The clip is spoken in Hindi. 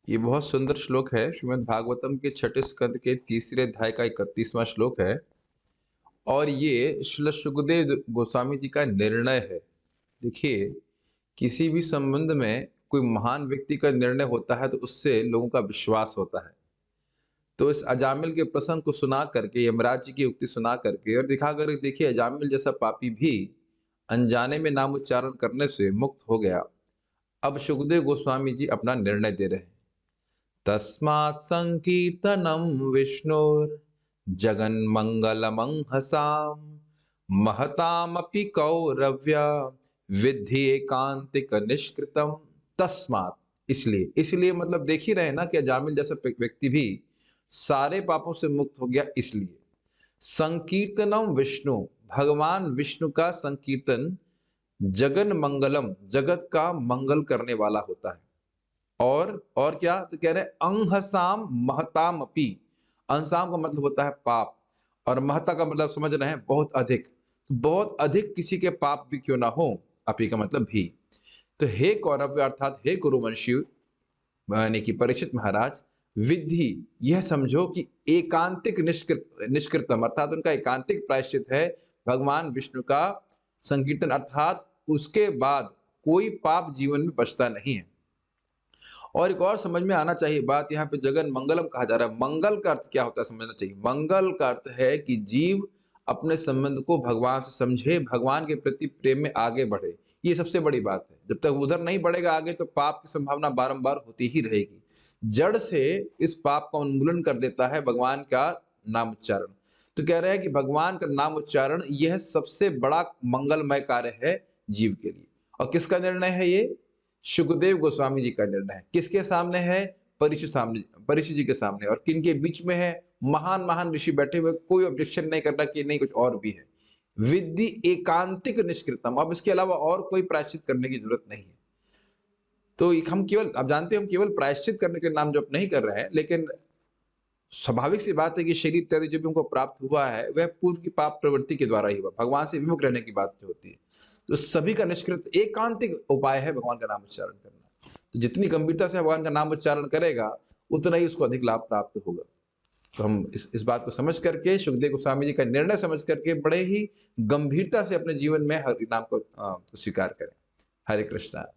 ये बहुत सुंदर श्लोक है। श्रीमद् भागवतम के छठे स्कंद के तीसरे अध्याय का 31वां श्लोक है और ये श्रील सुखदेव गोस्वामी जी का निर्णय है। देखिए, किसी भी संबंध में कोई महान व्यक्ति का निर्णय होता है तो उससे लोगों का विश्वास होता है। तो इस अजामिल के प्रसंग को सुना करके, यमराज जी की उक्ति सुना करके और दिखा कर देखिए, अजामिल जैसा पापी भी अनजाने में नाम उच्चारण करने से मुक्त हो गया। अब सुखदेव गोस्वामी जी अपना निर्णय दे रहे हैं। तस्मात् संकीर्तनं विष्णोर्जगन्मङ्गलमंहसाम् महतामपि कौरव्य विद्धि एकांतिक निष्कृतम। तस्मात् इसलिए मतलब देख ही रहे ना कि अजामिल जैसा व्यक्ति भी सारे पापों से मुक्त हो गया। इसलिए संकीर्तनम विष्णु, भगवान विष्णु का संकीर्तन जगन मंगलम, जगत का मंगल करने वाला होता है। और क्या तो कह रहे हैं अंहसाम महताम अपी। अंसाम का मतलब होता है पाप और महता का मतलब समझ रहे हैं बहुत अधिक। बहुत अधिक किसी के पाप भी क्यों ना हो, अपी का मतलब भी। तो हे कौरव अर्थात हे कुरुवंशी यानी कि परीक्षित महाराज, विधि यह समझो कि एकांतिक निष्कृतम अर्थात उनका एकांतिक प्रायश्चित है भगवान विष्णु का संकीर्तन, अर्थात उसके बाद कोई पाप जीवन में बचता नहीं है। और एक और समझ में आना चाहिए बात, यहाँ पे जगन मंगलम कहा जा रहा है। मंगल का अर्थ क्या होता है समझना चाहिए। मंगल का अर्थ है कि जीव अपने संबंध को भगवान से समझे, भगवान के प्रति प्रेम में आगे बढ़े। ये सबसे बड़ी बात है। जब तक उधर नहीं बढ़ेगा आगे तो पाप की संभावना बारंबार होती ही रहेगी। जड़ से इस पाप का उन्मूलन कर देता है भगवान का नाम उच्चारण। तो कह रहे हैं कि भगवान का नाम उच्चारण यह सबसे बड़ा मंगलमय कार्य है जीव के लिए। और किसका निर्णय है ये? सुखदेव गोस्वामी जी का निर्णय है। किसके सामने है? परीक्षित जी के सामने। और किनके बीच में है? महान महान ऋषि बैठे हुए, कोई ऑब्जेक्शन नहीं कर रहा कि नहीं कुछ और भी है। विद्धि एकांतिक निष्कृतम, अब इसके अलावा और कोई प्रायश्चित करने की जरूरत नहीं है। तो हम केवल, आप जानते हैं हम केवल प्रायश्चित करने के नाम जप नहीं कर रहे हैं, लेकिन स्वाभाविक सी बात है कि शरीर इत्यादि जो भी हमको प्राप्त हुआ है वह पूर्व की पाप प्रवृत्ति के द्वारा ही हुआ। भगवान से विमुख रहने की बात जो होती है, तो सभी का निष्कृत एकांतिक उपाय है भगवान का नाम उच्चारण करना। तो जितनी गंभीरता से भगवान का नाम उच्चारण करेगा उतना ही उसको अधिक लाभ प्राप्त होगा। तो हम इस बात को समझ करके, सुखदेव गोस्वामी जी का निर्णय समझ करके बड़े ही गंभीरता से अपने जीवन में हरि नाम को स्वीकार करें। हरे कृष्णा।